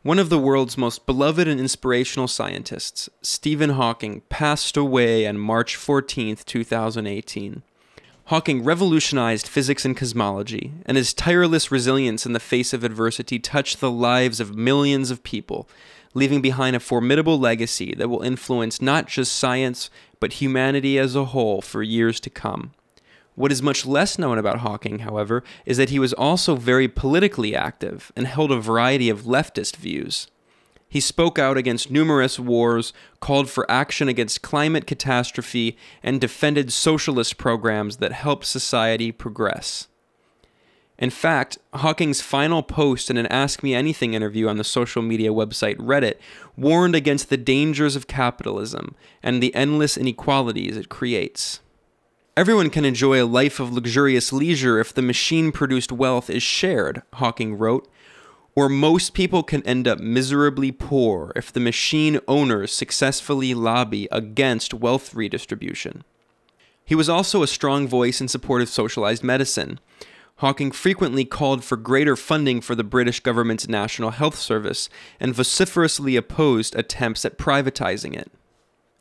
One of the world's most beloved and inspirational scientists, Stephen Hawking, passed away on March 14, 2018. Hawking revolutionized physics and cosmology, and his tireless resilience in the face of adversity touched the lives of millions of people, leaving behind a formidable legacy that will influence not just science, but humanity as a whole for years to come. What is much less known about Hawking, however, is that he was also very politically active and held a variety of leftist views. He spoke out against numerous wars, called for action against climate catastrophe, and defended socialist programs that helped society progress. In fact, Hawking's final post in an Ask Me Anything interview on the social media website Reddit warned against the dangers of capitalism and the endless inequalities it creates. Everyone can enjoy a life of luxurious leisure if the machine-produced wealth is shared, Hawking wrote, or most people can end up miserably poor if the machine owners successfully lobby against wealth redistribution. He was also a strong voice in support of socialized medicine. Hawking frequently called for greater funding for the British government's National Health Service and vociferously opposed attempts at privatizing it.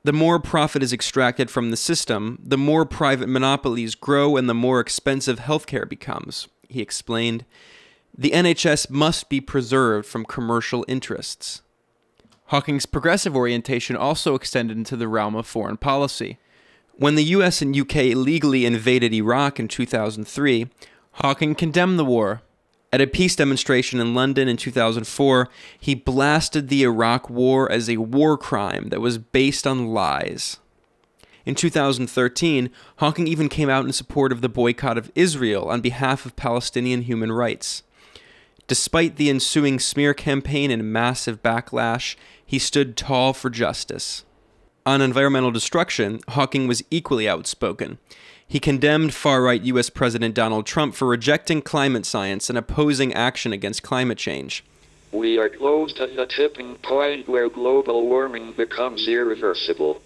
The more profit is extracted from the system, the more private monopolies grow and the more expensive healthcare becomes, he explained. The NHS must be preserved from commercial interests. Hawking's progressive orientation also extended into the realm of foreign policy. When the US and UK illegally invaded Iraq in 2003, Hawking condemned the war. At a peace demonstration in London in 2004, he blasted the Iraq War as a war crime that was based on lies. In 2013, Hawking even came out in support of the boycott of Israel on behalf of Palestinian human rights. Despite the ensuing smear campaign and massive backlash, he stood tall for justice. On environmental destruction, Hawking was equally outspoken. He condemned far-right U.S. President Donald Trump for rejecting climate science and opposing action against climate change. We are close to the tipping point where global warming becomes irreversible.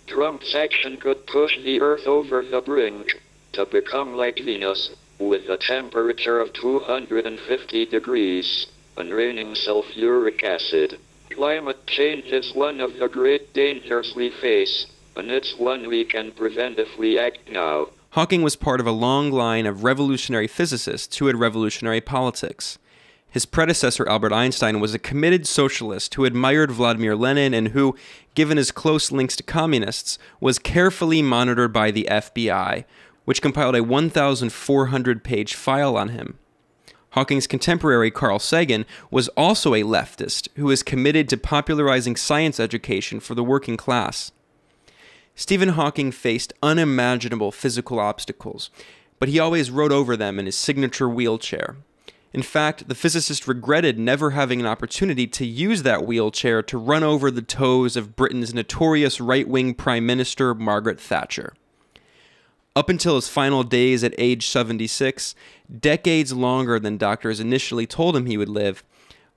Trump's action could push the Earth over the brink to become like Venus, with a temperature of 250 degrees and raining sulfuric acid. Climate change is one of the great dangers we face, and it's one we can prevent if we act now. Hawking was part of a long line of revolutionary physicists who had revolutionary politics. His predecessor, Albert Einstein, was a committed socialist who admired Vladimir Lenin and who, given his close links to communists, was carefully monitored by the FBI, which compiled a 1,400-page file on him. Hawking's contemporary, Carl Sagan, was also a leftist who was committed to popularizing science education for the working class. Stephen Hawking faced unimaginable physical obstacles, but he always rode over them in his signature wheelchair. In fact, the physicist regretted never having an opportunity to use that wheelchair to run over the toes of Britain's notorious right-wing Prime Minister Margaret Thatcher. Up until his final days at age 76, decades longer than doctors initially told him he would live,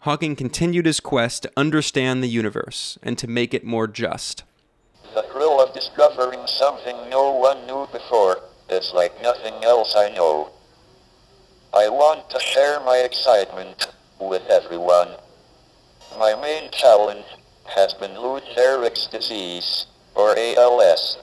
Hawking continued his quest to understand the universe and to make it more just. The thrill of discovering something no one knew before is like nothing else I know. I want to share my excitement with everyone. My main challenge has been Lou Gehrig's disease, or ALS.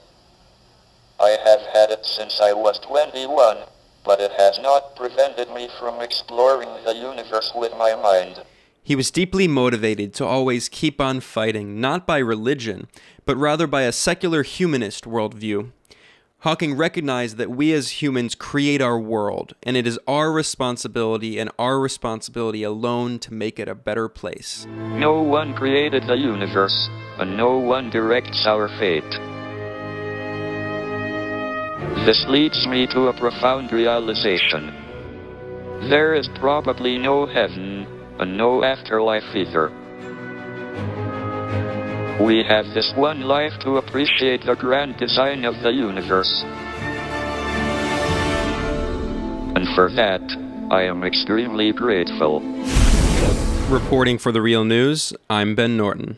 I have had it since I was 21, but it has not prevented me from exploring the universe with my mind. He was deeply motivated to always keep on fighting, not by religion, but rather by a secular humanist worldview. Hawking recognized that we as humans create our world, and it is our responsibility and our responsibility alone to make it a better place. No one created the universe, and no one directs our fate. This leads me to a profound realization. There is probably no heaven, and no afterlife either. We have this one life to appreciate the grand design of the universe. And for that, I am extremely grateful. Reporting for The Real News, I'm Ben Norton.